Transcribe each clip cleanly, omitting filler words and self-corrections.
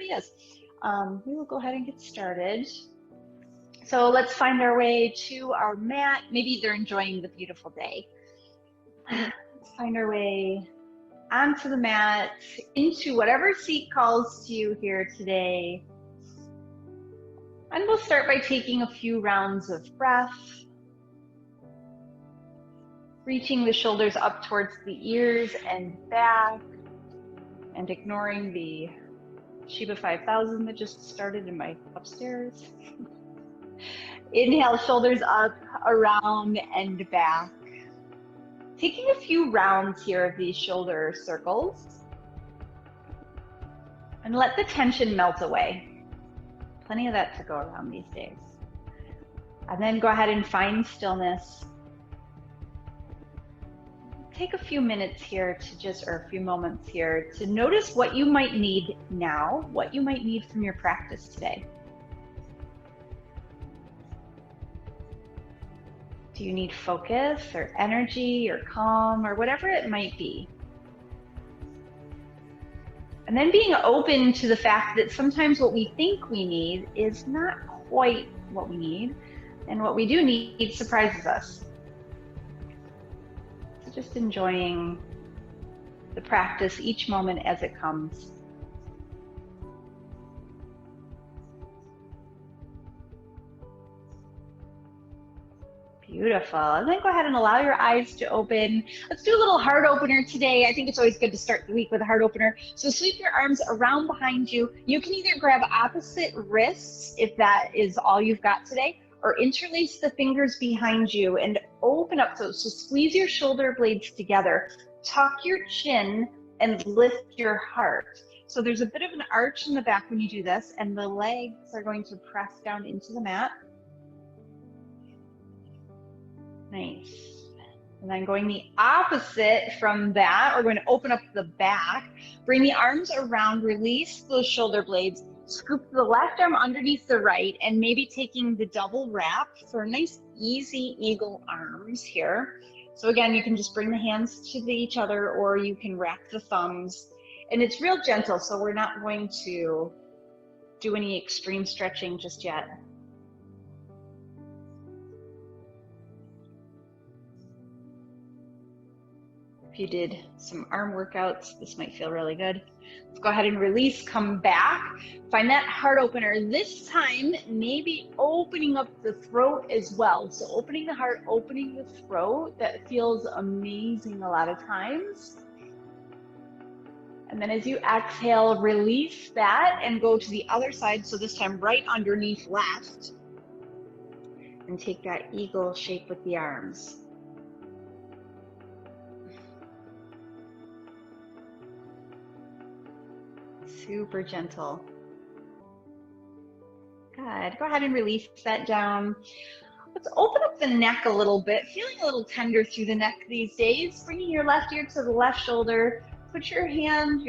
he is. We will go ahead and get started. So let's find our way to our mat. Maybe they're enjoying the beautiful day. Let's find our way onto the mat, into whatever seat calls to you here today. And we'll start by taking a few rounds of breath, reaching the shoulders up towards the ears and back, and ignoring the Shiva 5000 that just started in my upstairs. Inhale, shoulders up, around, and back. Taking a few rounds here of these shoulder circles. And let the tension melt away. Plenty of that to go around these days. And then go ahead and find stillness. Take a few minutes here to just, or a few moments here to notice what you might need now, what you might need from your practice today. Do you need focus or energy or calm or whatever it might be? And then being open to the fact that sometimes what we think we need is not quite what we need, and what we do need surprises us. So just enjoying the practice each moment as it comes. Beautiful. And then go ahead and allow your eyes to open. Let's do a little heart opener today. I think it's always good to start the week with a heart opener. So sweep your arms around behind you. You can either grab opposite wrists if that is all you've got today, or interlace the fingers behind you and open up those. So squeeze your shoulder blades together. Tuck your chin and lift your heart. So there's a bit of an arch in the back when you do this, and the legs are going to press down into the mat. Nice. And then going the opposite from that, we're going to open up the back, bring the arms around, release those shoulder blades, scoop the left arm underneath the right, and maybe taking the double wrap for nice, easy eagle arms here. So again, you can just bring the hands to each other, or you can rack the thumbs. And it's real gentle, so we're not going to do any extreme stretching just yet. If you did some arm workouts, this might feel really good. Let's go ahead and release, come back, find that heart opener. This time, maybe opening up the throat as well. So opening the heart, opening the throat, that feels amazing a lot of times. And then as you exhale, release that and go to the other side. So this time right underneath left. And take that eagle shape with the arms. Super gentle. Good. Go ahead and release that down. Let's open up the neck a little bit. Feeling a little tender through the neck these days. Bringing your left ear to the left shoulder. Put your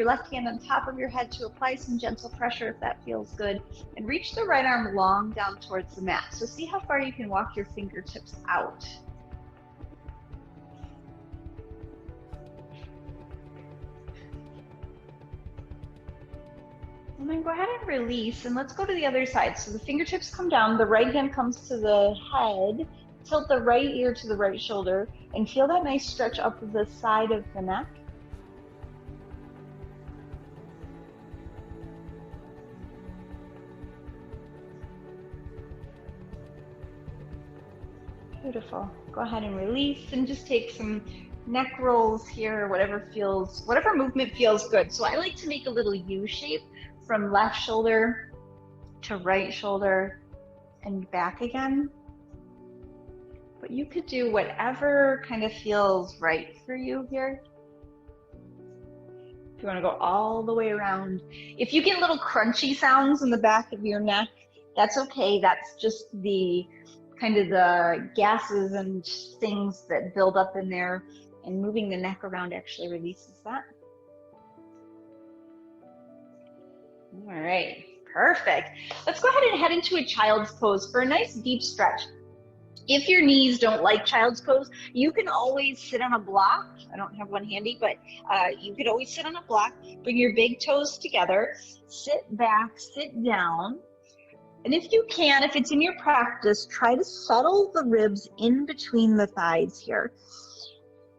left hand on top of your head to apply some gentle pressure if that feels good. And reach the right arm long down towards the mat. So see how far you can walk your fingertips out. And then go ahead and release, and let's go to the other side. So the fingertips come down, the right hand comes to the head, tilt the right ear to the right shoulder, and feel that nice stretch up the side of the neck. Beautiful. Go ahead and release, and just take some neck rolls here, whatever movement feels good. So I like to make a little U shape from left shoulder to right shoulder and back again. But you could do whatever kind of feels right for you here. If you want to go all the way around. If you get little crunchy sounds in the back of your neck, that's okay. That's just the kind of the gases and things that build up in there, and moving the neck around actually releases that. All right, perfect. Let's go ahead and head into a child's pose for a nice deep stretch. If your knees don't like child's pose, you can always sit on a block. I don't have one handy, but you could always sit on a block, bring your big toes together, sit back, sit down. And if you can, if it's in your practice, try to settle the ribs in between the thighs here.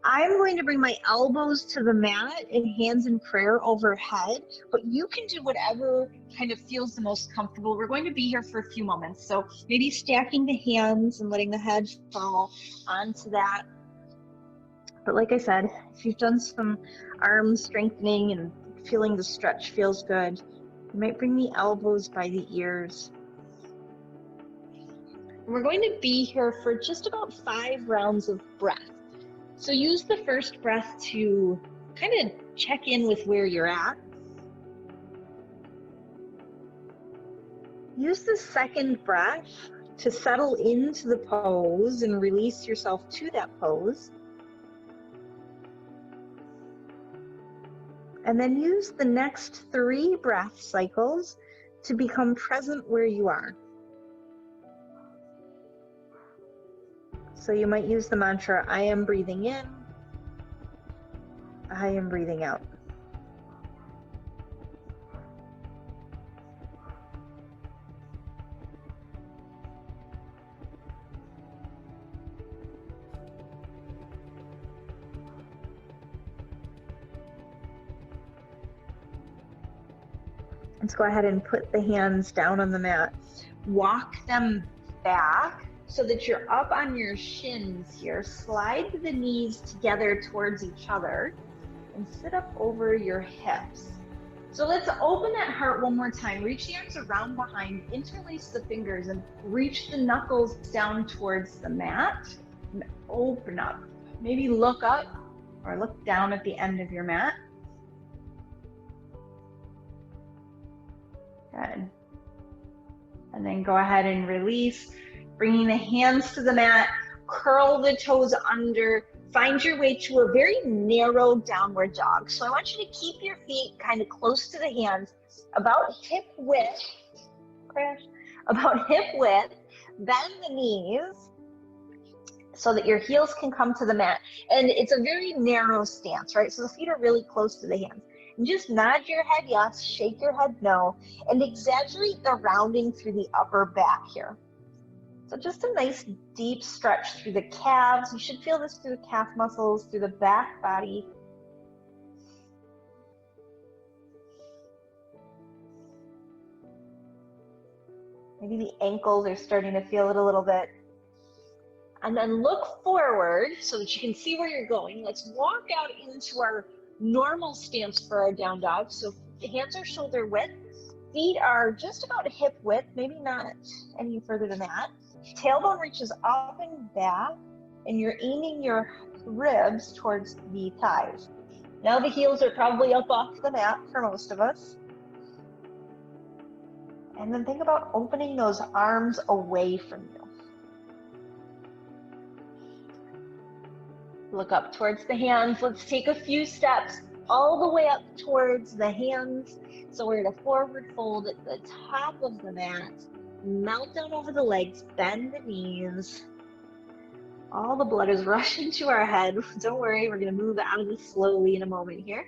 I'm going to bring my elbows to the mat and hands in prayer overhead, but you can do whatever kind of feels the most comfortable. We're going to be here for a few moments, so maybe stacking the hands and letting the head fall onto that. But like I said, if you've done some arm strengthening and feeling the stretch feels good, you might bring the elbows by the ears. We're going to be here for just about 5 rounds of breath. So use the first breath to kind of check in with where you're at. Use the second breath to settle into the pose and release yourself to that pose. And then use the next 3 breath cycles to become present where you are. So you might use the mantra, I am breathing in, I am breathing out. Let's go ahead and put the hands down on the mat. Walk them back so that you're up on your shins here. Slide the knees together towards each other and sit up over your hips. So let's open that heart one more time. Reach the arms around behind, interlace the fingers and reach the knuckles down towards the mat and open up. Maybe look up or look down at the end of your mat. Good. And then go ahead and release, bringing the hands to the mat, curl the toes under, find your way to a very narrow downward dog. So I want you to keep your feet kind of close to the hands, about hip width, about hip width, bend the knees so that your heels can come to the mat. And it's a very narrow stance, right? So the feet are really close to the hands. And just nod your head yes, shake your head no, and exaggerate the rounding through the upper back here. So just a nice deep stretch through the calves. You should feel this through the calf muscles, through the back body. Maybe the ankles are starting to feel it a little bit. And then look forward so that you can see where you're going. Let's walk out into our normal stance for our down dog. So the hands are shoulder width, feet are just about hip width, maybe not any further than that. Tailbone reaches up and back, and you're aiming your ribs towards the thighs. Now the heels are probably up off the mat for most of us. And then think about opening those arms away from you. Look up towards the hands. Let's take a few steps all the way up towards the hands. So we're in a forward fold at the top of the mat. Melt down over the legs, bend the knees. All the blood is rushing to our head. Don't worry, we're going to move out of this slowly in a moment here.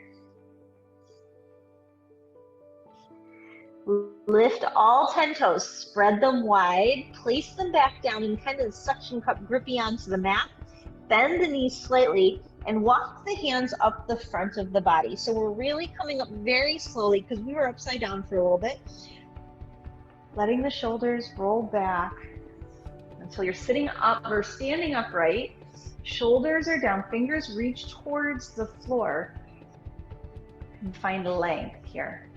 Lift all 10 toes, spread them wide, place them back down and kind of suction cup grippy onto the mat. Bend the knees slightly and walk the hands up the front of the body. So we're really coming up very slowly because we were upside down for a little bit. Letting the shoulders roll back until you're sitting up or standing upright. Shoulders are down, fingers reach towards the floor and find length here.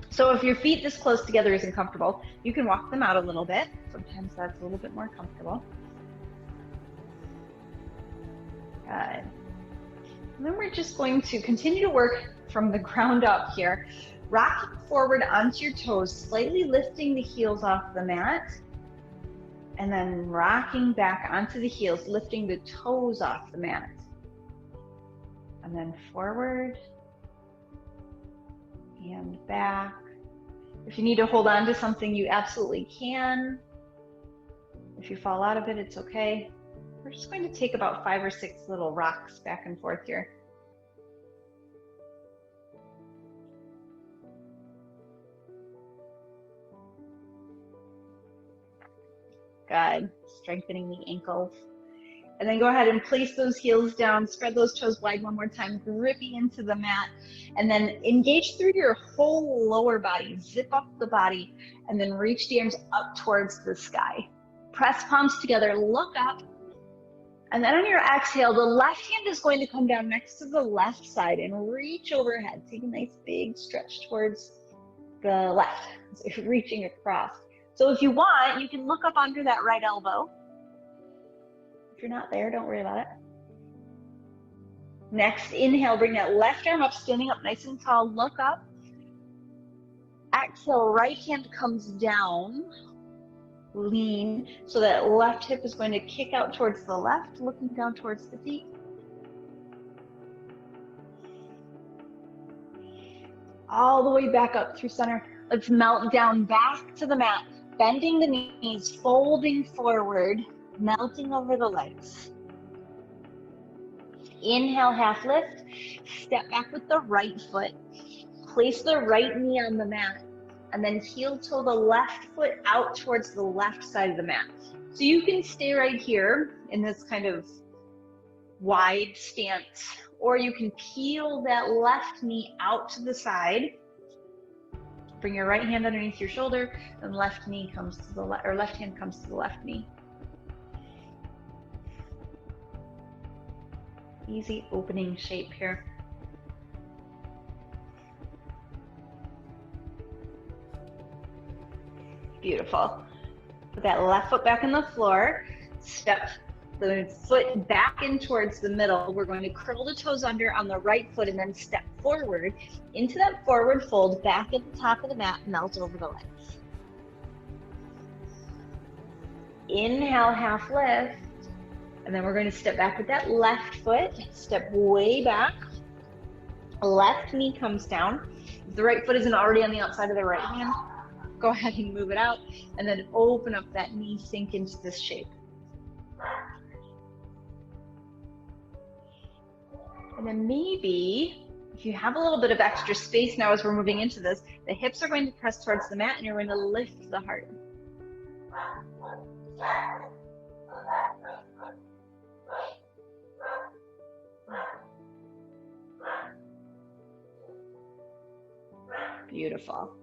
So if your feet this close together isn't comfortable, you can walk them out a little bit. Sometimes that's a little bit more comfortable. Good. And then we're just going to continue to work from the ground up here. Rocking forward onto your toes, slightly lifting the heels off the mat, and then rocking back onto the heels, lifting the toes off the mat. And then forward and back. If you need to hold on to something, you absolutely can. If you fall out of it, it's okay. We're just going to take about 5 or 6 little rocks back and forth here. Good. Strengthening the ankles. And then go ahead and place those heels down, spread those toes wide one more time, gripping into the mat, and then engage through your whole lower body. Zip up the body, and then reach the arms up towards the sky. Press palms together, look up, and then on your exhale, the left hand is going to come down next to the left side and reach overhead. Take a nice big stretch towards the left, so you're reaching across. So if you want, you can look up under that right elbow. If you're not there, don't worry about it. Next, inhale, bring that left arm up, standing up nice and tall, look up. Exhale, right hand comes down, lean, so that left hip is going to kick out towards the left, looking down towards the feet. All the way back up through center. Let's melt down back to the mat, bending the knees, folding forward, melting over the legs. Inhale, half lift. Step back with the right foot. Place the right knee on the mat, and then heel toe the left foot out towards the left side of the mat. So you can stay right here in this kind of wide stance, or you can peel that left knee out to the side. Bring your right hand underneath your shoulder, and left knee comes to the left, or left hand comes to the left knee. Easy opening shape here. Beautiful. Put that left foot back on the floor. Step the foot back in towards the middle. We're going to curl the toes under on the right foot and then step forward into that forward fold, back at the top of the mat, melt over the legs. Inhale, half lift. And then we're going to step back with that left foot, step way back. Left knee comes down. If the right foot isn't already on the outside of the right hand, go ahead and move it out, and then open up that knee, sink into this shape. And then maybe, if you have a little bit of extra space now as we're moving into this, the hips are going to press towards the mat and you're going to lift the heart. Beautiful.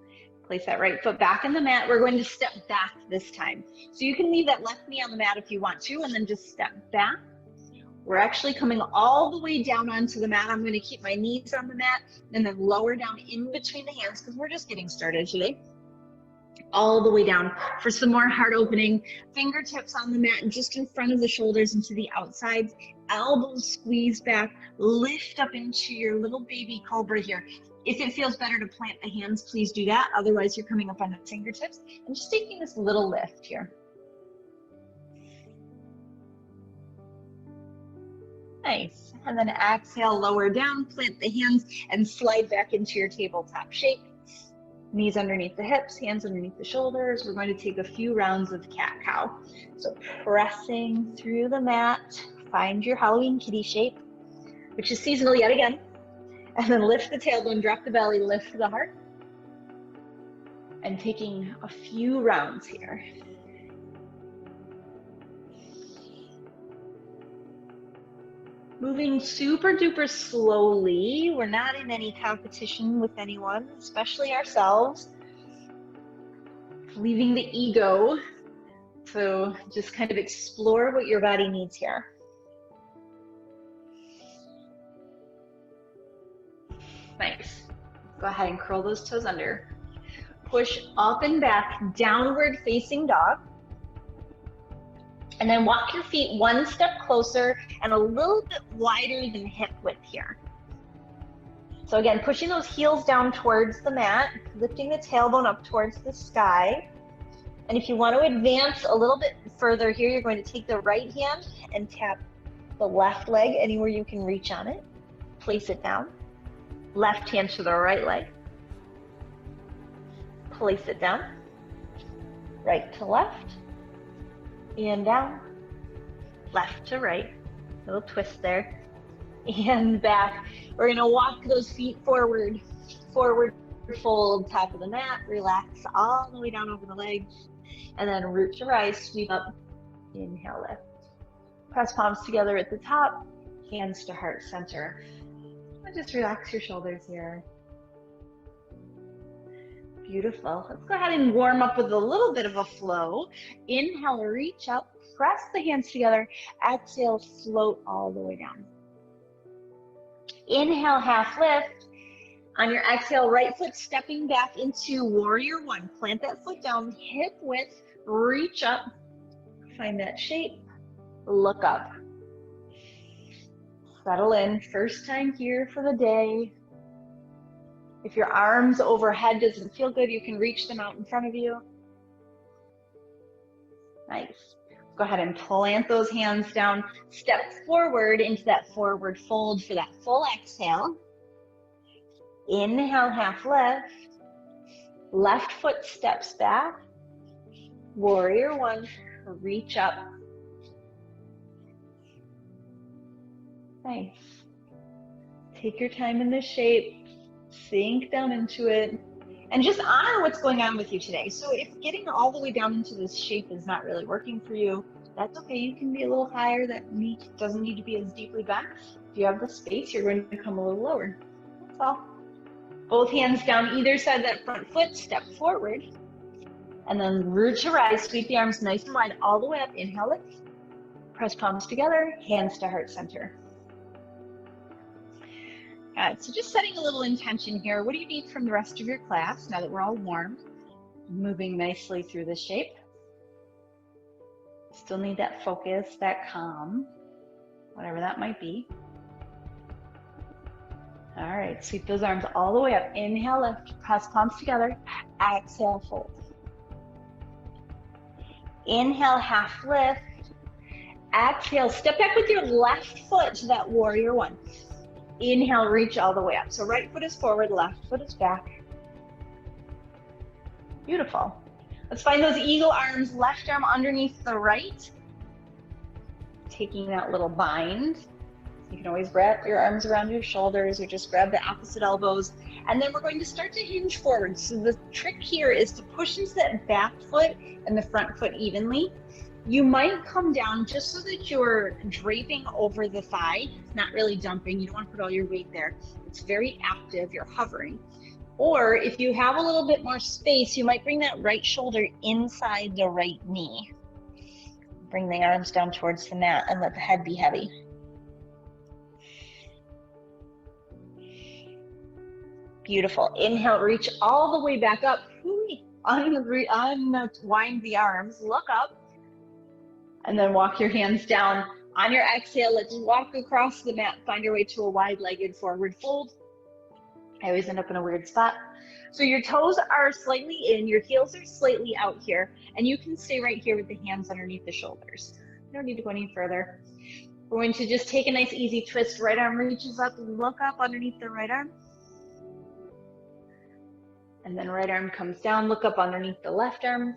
Place that right foot back in the mat. We're going to step back this time. So you can leave that left knee on the mat if you want to, and then just step back. We're actually coming all the way down onto the mat. I'm going to keep my knees on the mat and then lower down in between the hands because we're just getting started today. All the way down for some more heart opening. Fingertips on the mat and just in front of the shoulders and to the outsides. Elbows squeeze back. Lift up into your little baby cobra here. If it feels better to plant the hands, please do that. Otherwise, you're coming up on the fingertips and just taking this little lift here. Nice. And then exhale, lower down, plant the hands, and slide back into your tabletop shape. Knees underneath the hips, hands underneath the shoulders. We're going to take a few rounds of cat-cow. So pressing through the mat, find your Halloween kitty shape, which is seasonal yet again. And then lift the tailbone, drop the belly, lift the heart. And taking a few rounds here. Moving super duper slowly. We're not in any competition with anyone, especially ourselves. Leaving the ego to just kind of explore what your body needs here. Nice. Go ahead and curl those toes under. Push up and back, downward facing dog. And then walk your feet one step closer and a little bit wider than hip width here. So again, pushing those heels down towards the mat, lifting the tailbone up towards the sky. And if you want to advance a little bit further here, you're going to take the right hand and tap the left leg anywhere you can reach on it. Place it down. Left hand to the right leg. Place it down. Right to left. and down, left to right, little twist there, and back. We're gonna walk those feet forward, forward fold, top of the mat, relax all the way down over the legs, and then root to rise, sweep up, inhale, lift. Press palms together at the top, hands to heart center. And just relax your shoulders here. Beautiful. Let's go ahead and warm up with a little bit of a flow. Inhale, reach up, press the hands together. Exhale, float all the way down. Inhale, half lift. On your exhale, right foot stepping back into warrior one. Plant that foot down, hip width, reach up, find that shape, look up. Settle in, first time here for the day. If your arms overhead doesn't feel good, you can reach them out in front of you. Nice. Go ahead and plant those hands down. Step forward into that forward fold for that full exhale. Inhale, half lift. Left foot steps back. Warrior one, reach up. Nice. Take your time in this shape. Sink down into it. And just honor what's going on with you today. So if getting all the way down into this shape is not really working for you, that's okay. You can be a little higher. That doesn't need to be as deeply bent. If you have the space, you're going to come a little lower. That's all. Both hands down either side of that front foot. Step forward. And then root to rise. Sweep the arms nice and wide all the way up. Inhale, lift. Press palms together. Hands to heart center. So just setting a little intention here. What do you need from the rest of your class now that we're all warm? Moving nicely through the shape. Still need that focus, that calm, whatever that might be. All right, sweep those arms all the way up. Inhale, lift, press palms together. Exhale, fold. Inhale, half lift. Exhale, step back with your left foot to that warrior one. Inhale, reach all the way up. So right foot is forward, left foot is back. Beautiful. Let's find those eagle arms, left arm underneath the right. Taking that little bind. You can always wrap your arms around your shoulders or just grab the opposite elbows. And then we're going to start to hinge forward. So the trick here is to push into that back foot and the front foot evenly. You might come down just so that you're draping over the thigh, not really dumping. You don't want to put all your weight there. It's very active, you're hovering. Or if you have a little bit more space, you might bring that right shoulder inside the right knee. Bring the arms down towards the mat and let the head be heavy. Beautiful. Inhale, reach all the way back up. Unwind the arms, look up. And then walk your hands down. On your exhale, let's walk across the mat. Find your way to a wide-legged forward fold. I always end up in a weird spot. So your toes are slightly in, your heels are slightly out here, and you can stay right here with the hands underneath the shoulders. You don't need to go any further. We're going to just take a nice easy twist. Right arm reaches up, look up underneath the right arm. And then right arm comes down, look up underneath the left arm.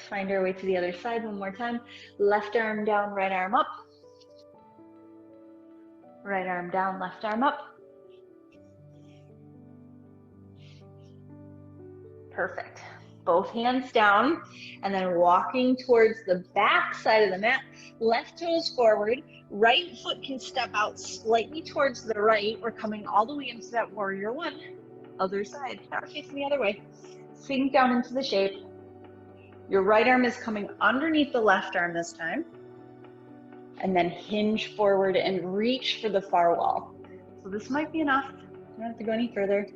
Find our way to the other side one more time. Left arm down, right arm up. Right arm down, left arm up. Perfect. Both hands down, and then walking towards the back side of the mat. Left toes forward. Right foot can step out slightly towards the right. We're coming all the way into that warrior one. Other side. Now facing the other way. Sink down into the shape. Your right arm is coming underneath the left arm this time. And then hinge forward and reach for the far wall. So this might be enough. You don't have to go any further.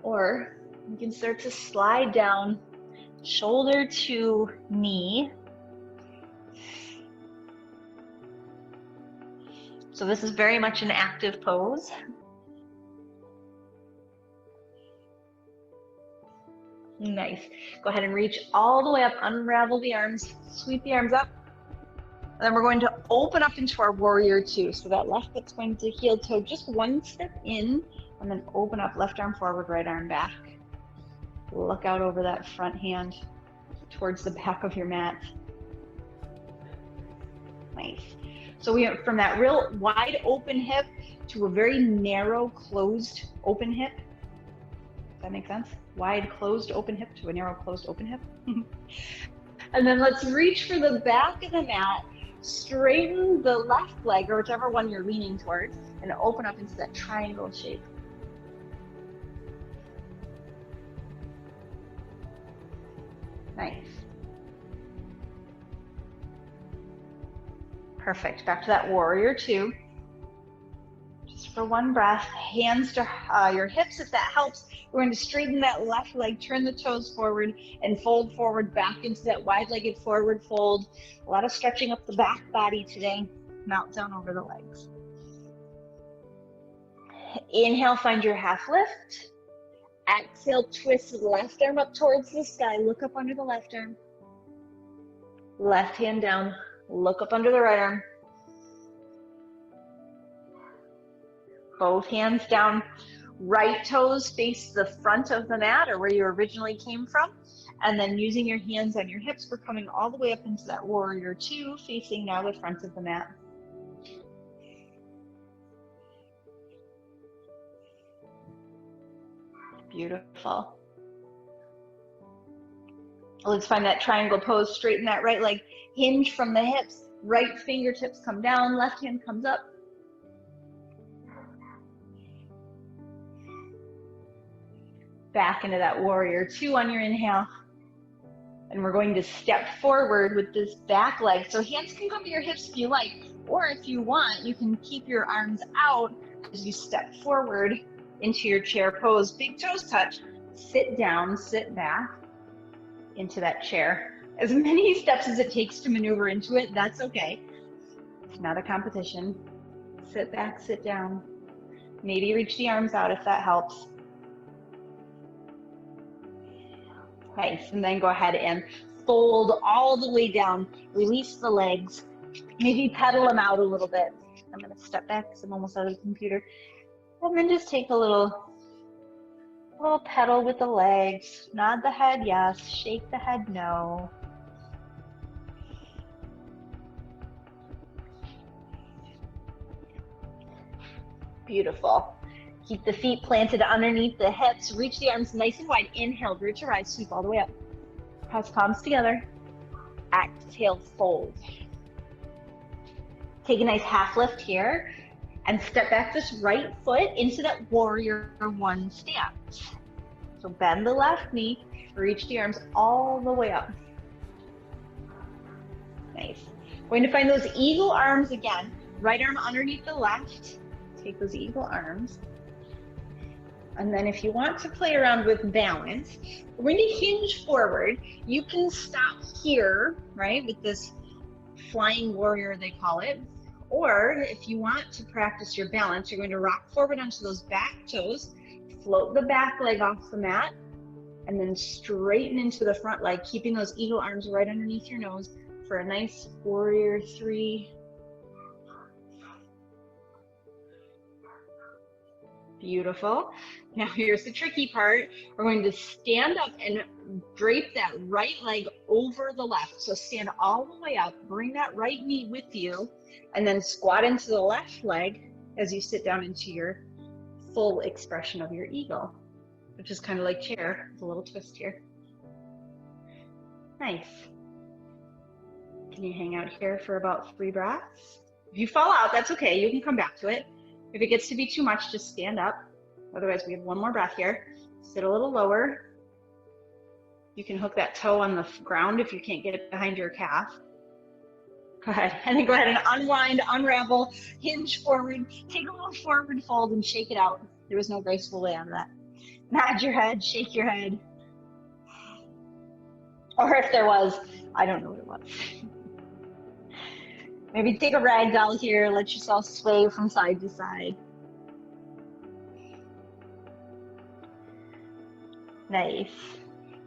Or you can start to slide down, shoulder to knee. So this is very much an active pose. Nice. Go ahead and reach all the way up, unravel the arms, sweep the arms up. And then we're going to open up into our warrior two. So that left foot's going to heel toe just one step in, and then open up, left arm forward, right arm back. Look out over that front hand. towards the back of your mat. Nice. So we went from that real wide open hip to a very narrow closed open hip. Does that make sense? Wide closed open hip to a narrow closed open hip. And then let's reach for the back of the mat, straighten the left leg or whichever one you're leaning towards, and open up into that triangle shape. Nice. Perfect. Back to that warrior two. Just for one breath. Hands to your hips if that helps. We're going to straighten that left leg, turn the toes forward, and fold forward back into that wide-legged forward fold. A lot of stretching up the back body today. Mount down over the legs. Inhale, find your half lift. Exhale, twist the left arm up towards the sky. Look up under the left arm. Left hand down. Look up under the right arm. Both hands down. Right toes face the front of the mat or where you originally came from. And then using your hands on your hips, we're coming all the way up into that warrior two, facing now the front of the mat. Beautiful. Let's find that triangle pose. Straighten that right leg. Hinge from the hips. Right fingertips come down. Left hand comes up. Back into that warrior two on your inhale. And we're going to step forward with this back leg. So hands can come to your hips if you like. Or if you want, you can keep your arms out as you step forward into your chair pose. Big toes touch. Sit down, sit back into that chair. As many steps as it takes to maneuver into it, that's okay. It's not a competition. Sit back, sit down. Maybe reach the arms out if that helps. Nice, and then go ahead and fold all the way down. Release the legs. Maybe pedal them out a little bit. I'm gonna step back because I'm almost out of the computer. And then just take a little pedal with the legs. Nod the head, yes. Shake the head, no. Beautiful. Keep the feet planted underneath the hips. Reach the arms nice and wide. Inhale, root to rise, sweep all the way up. Press palms together. Exhale, fold. Take a nice half lift here and step back this right foot into that warrior one stance. So bend the left knee, reach the arms all the way up. Nice. Going to find those eagle arms again. Right arm underneath the left. Take those eagle arms. And then if you want to play around with balance, we're going to hinge forward. You can stop here, right, with this flying warrior, they call it. Or if you want to practice your balance, you're going to rock forward onto those back toes, float the back leg off the mat, and then straighten into the front leg, keeping those eagle arms right underneath your nose for a nice warrior three. Beautiful. Now here's the tricky part. We're going to stand up and drape that right leg over the left. So stand all the way up, bring that right knee with you, and then squat into the left leg as you sit down into your full expression of your eagle, which is kind of like chair. It's a little twist here. Nice. Can you hang out here for about 3 breaths? If you fall out, that's okay. You can come back to it. If it gets to be too much, just stand up. Otherwise, we have 1 more breath here. Sit a little lower. You can hook that toe on the ground if you can't get it behind your calf. Go ahead. And then go ahead and unwind, unravel, hinge forward, take a little forward fold and shake it out. There was no graceful way out of that. Nod your head, shake your head. Or if there was, I don't know what it was. Maybe take a ragdoll here, let yourself sway from side to side. Nice.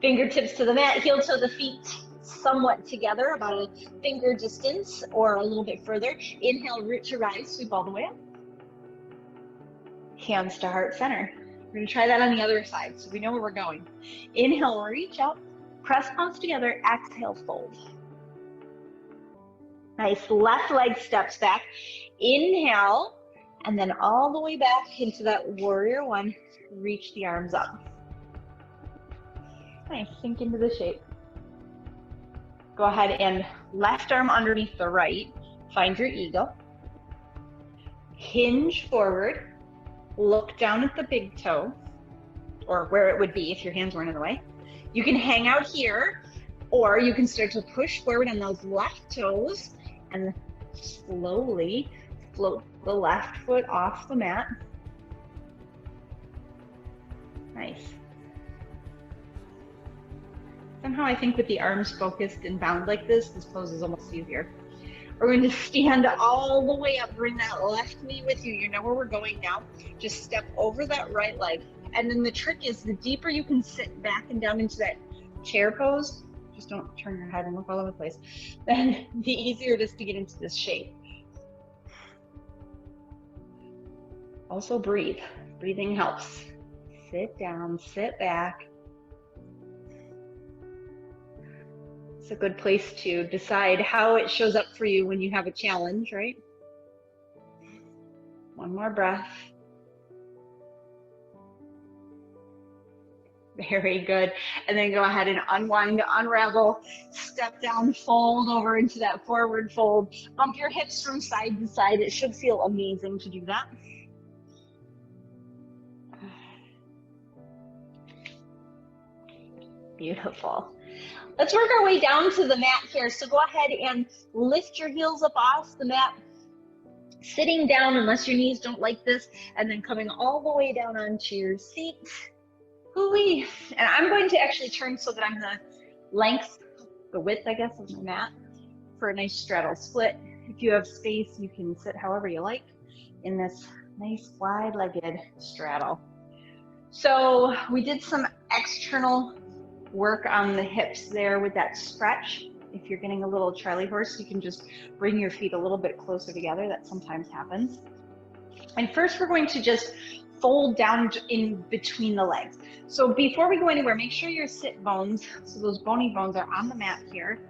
Fingertips to the mat, heel toe the feet somewhat together, about a finger distance or a little bit further. Inhale, root to rise, sweep all the way up. Hands to heart center. We're gonna try that on the other side so we know where we're going. Inhale, reach up. Press palms together, exhale, fold. Nice, left leg steps back. Inhale, and then all the way back into that warrior one. Reach the arms up. Nice, sink into the shape. Go ahead and left arm underneath the right. Find your eagle. Hinge forward. Look down at the big toe, or where it would be if your hands weren't in the way. You can hang out here, or you can start to push forward on those left toes and slowly float the left foot off the mat. Nice. Somehow I think with the arms focused and bound like this pose is almost easier. We're going to stand all the way up, bring that left knee with you. You know where we're going now. Just step over that right leg. And then the trick is the deeper you can sit back and down into that chair pose, just don't turn your head and look all over the place, then the easier it is to get into this shape. Also breathe. Breathing helps. Sit down, sit back. It's a good place to decide how it shows up for you when you have a challenge, right? One more breath. Very good. And then go ahead and unwind, unravel, step down, fold over into that forward fold. Bump your hips from side to side. It should feel amazing to do that. Beautiful. Let's work our way down to the mat here. So go ahead and lift your heels up off the mat, sitting down unless your knees don't like this, and then coming all the way down onto your seat. Hoo-wee. And I'm going to actually turn so that I'm the length, the width, I guess, of my mat for a nice straddle split. If you have space, you can sit however you like in this nice wide-legged straddle. So we did some external work on the hips there with that stretch. If you're getting a little Charlie horse, you can just bring your feet a little bit closer together. That sometimes happens. And first we're going to just fold down in between the legs. So before we go anywhere, make sure your sit bones, so those bony bones are on the mat here,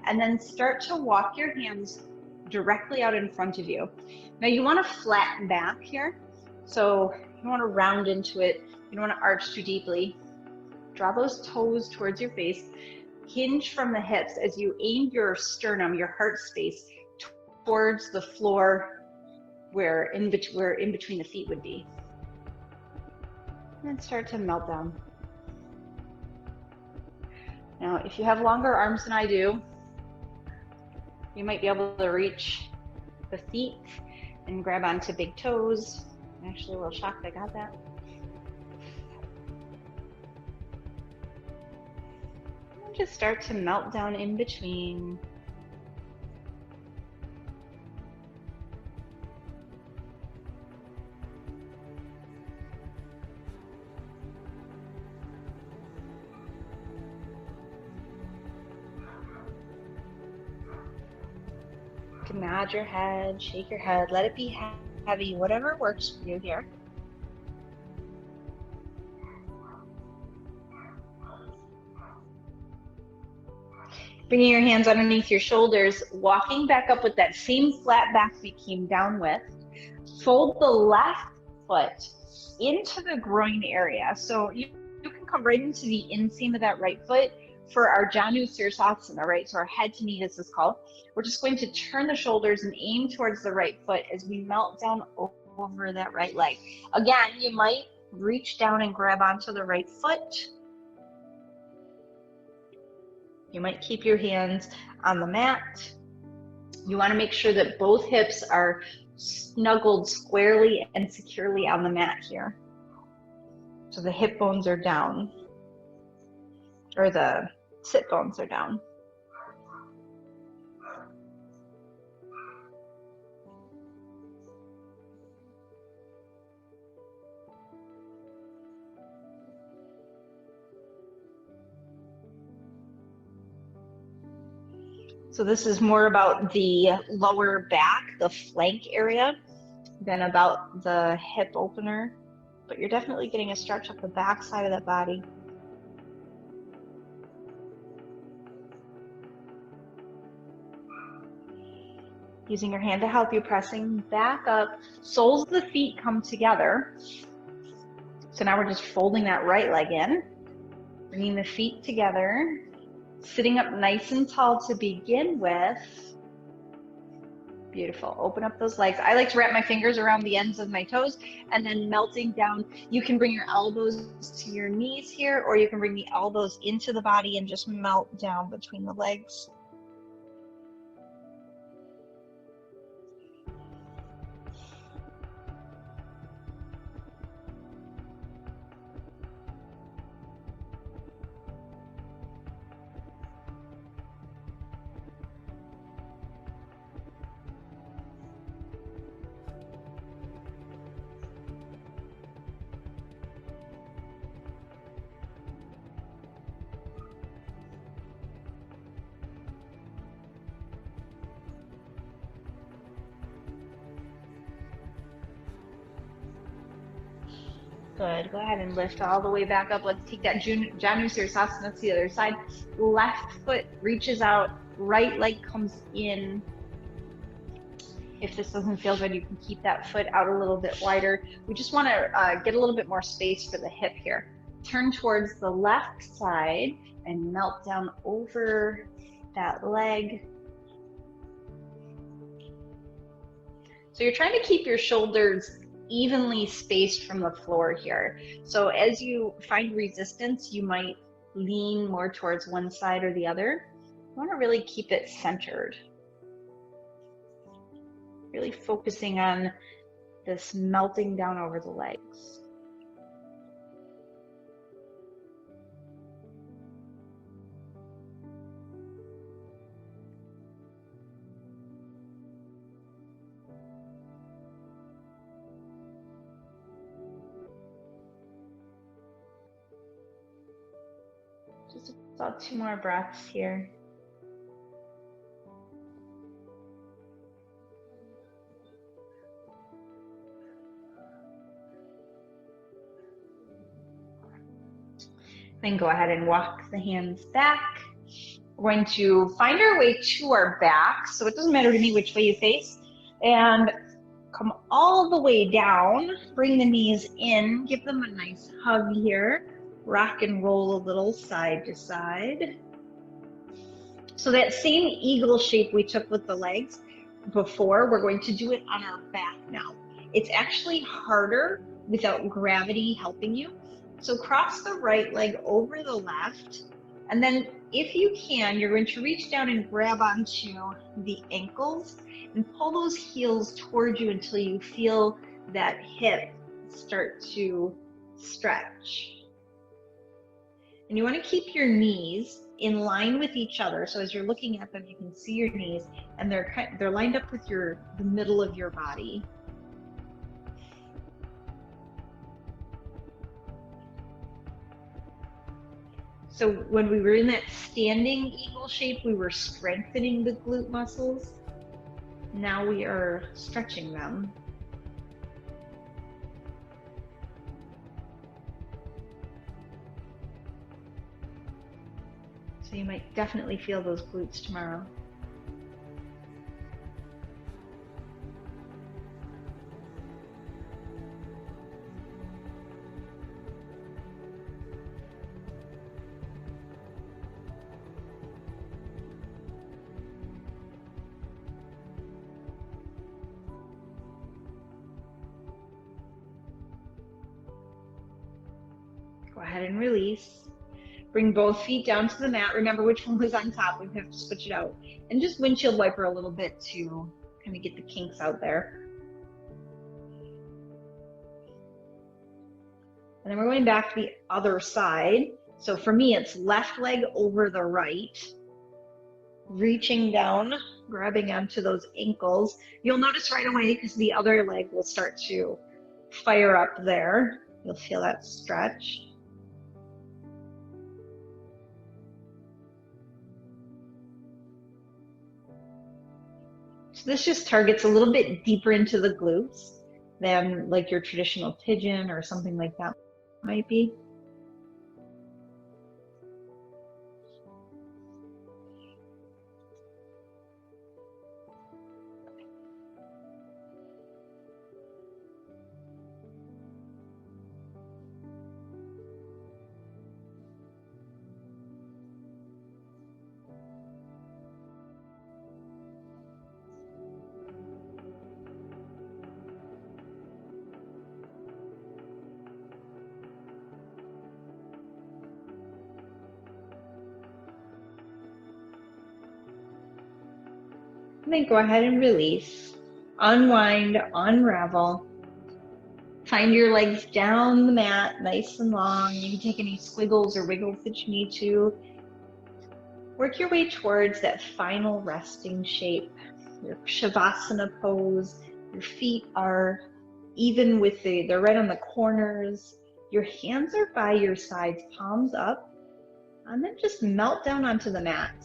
and then start to walk your hands directly out in front of you. Now you want to flatten back here. So you want to round into it. You don't want to arch too deeply. Draw those toes towards your face. Hinge from the hips as you aim your sternum, your heart space, towards the floor where in between the feet would be. And start to melt down. Now, if you have longer arms than I do, you might be able to reach the feet and grab onto big toes. I'm actually a little shocked I got that. And just start to melt down in between. Nod your head, shake your head, let it be heavy, whatever works for you here. Bringing your hands underneath your shoulders, walking back up with that same flat back we came down with. Fold the left foot into the groin area. So you can come right into the inseam of that right foot for our Janu Sirsasana, right? So our head to knee, this is called. We're just going to turn the shoulders and aim towards the right foot as we melt down over that right leg. Again, you might reach down and grab onto the right foot. You might keep your hands on the mat. You want to make sure that both hips are snuggled squarely and securely on the mat here. So the hip bones are down, or the sit bones are down. So this is more about the lower back, the flank area, than about the hip opener, but you're definitely getting a stretch up the back side of that body. Using your hand to help you, pressing back up. Soles of the feet come together. So now we're just folding that right leg in, bringing the feet together, sitting up nice and tall to begin with. Beautiful. Open up those legs. I like to wrap my fingers around the ends of my toes and then melting down. You can bring your elbows to your knees here, or you can bring the elbows into the body and just melt down between the legs. Good. Go ahead and lift all the way back up. Let's take that Janu Sirsasana to the other side. Left foot reaches out, right leg comes in. If this doesn't feel good, you can keep that foot out a little bit wider. We just want to get a little bit more space for the hip here. Turn towards the left side and melt down over that leg. So you're trying to keep your shoulders evenly spaced from the floor here. So as you find resistance, you might lean more towards one side or the other. You want to really keep it centered. Really focusing on this melting down over the legs. Just about 2 more breaths here. Then go ahead and walk the hands back. We're going to find our way to our back, so it doesn't matter to me which way you face, and come all the way down. Bring the knees in, give them a nice hug here. Rock and roll a little side to side. So that same eagle shape we took with the legs before, we're going to do it on our back now. It's actually harder without gravity helping you. So cross the right leg over the left, and then if you can, you're going to reach down and grab onto the ankles and pull those heels towards you until you feel that hip start to stretch. And you want to keep your knees in line with each other. So as you're looking at them, you can see your knees, and they're lined up with the middle of your body. So when we were in that standing eagle shape, we were strengthening the glute muscles. Now we are stretching them. So you might definitely feel those glutes tomorrow. Go ahead and release. Bring both feet down to the mat. Remember which one was on top. We have to switch it out. And just windshield wiper a little bit to kind of get the kinks out there. And then we're going back to the other side. So for me, it's left leg over the right. Reaching down, grabbing onto those ankles. You'll notice right away because the other leg will start to fire up there. You'll feel that stretch. So this just targets a little bit deeper into the glutes than like your traditional pigeon or something like that might be. then go ahead and release, unwind, unravel. Find your legs down the mat, nice and long. You can take any squiggles or wiggles that you need to. Work your way towards that final resting shape, your Shavasana pose. Your feet are even with they're right on the corners. Your hands are by your sides, palms up, and then just melt down onto the mat.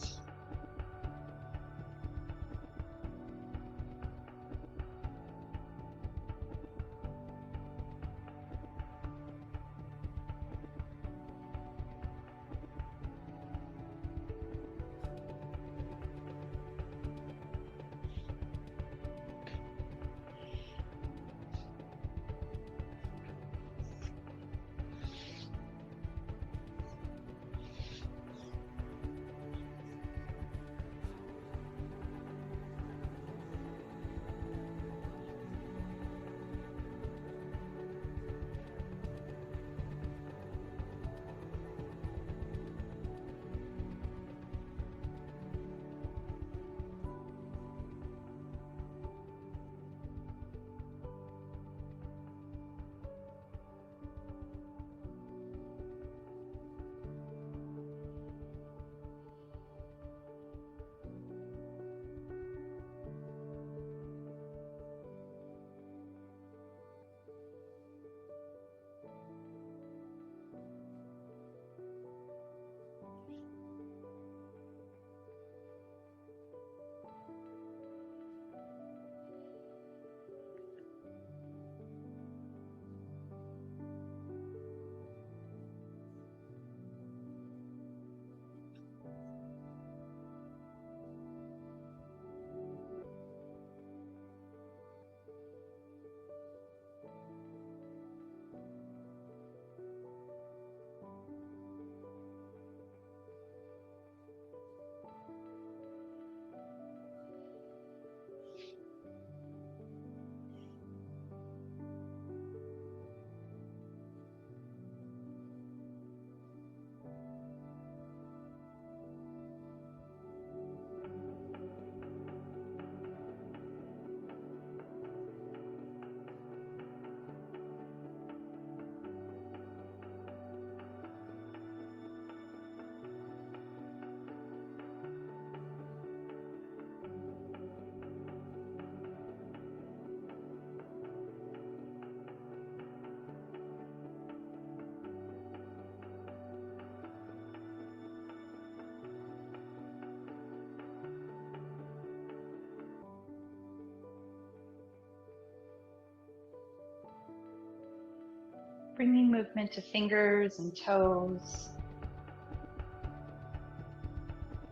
Bringing movement to fingers and toes.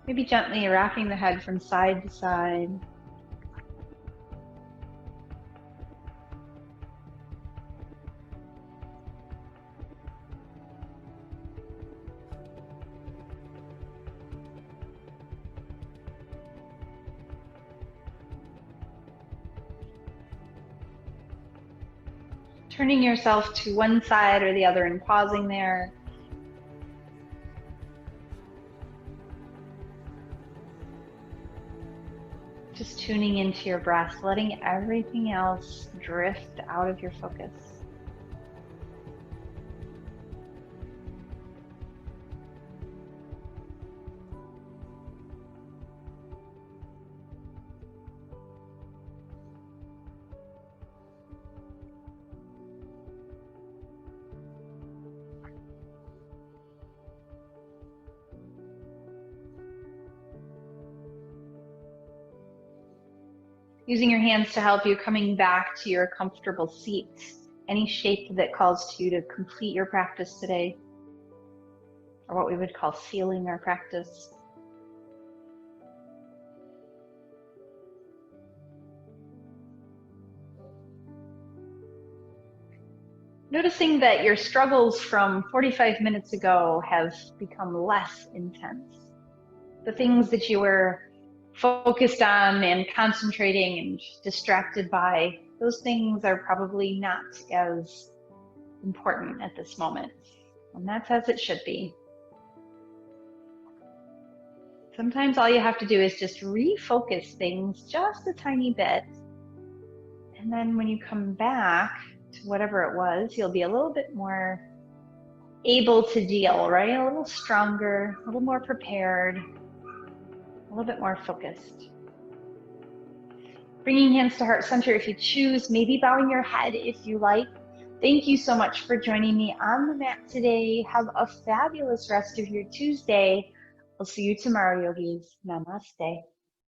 Maybe gently rocking the head from side to side. Turning yourself to one side or the other and pausing there. Just tuning into your breath, letting everything else drift out of your focus. Using your hands to help you, coming back to your comfortable seat, any shape that calls to you to complete your practice today, or what we would call sealing our practice. Noticing that your struggles from 45 minutes ago have become less intense. The things that you were focused on and concentrating and distracted by, those things are probably not as important at this moment. And that's as it should be. Sometimes all you have to do is just refocus things just a tiny bit. And then when you come back to whatever it was, you'll be a little bit more able to deal, right? A little stronger, a little more prepared, a little bit more focused. Bringing hands to heart center if you choose, maybe bowing your head if you like. Thank you so much for joining me on the mat today. Have a fabulous rest of your Tuesday. I'll see you tomorrow, yogis. Namaste.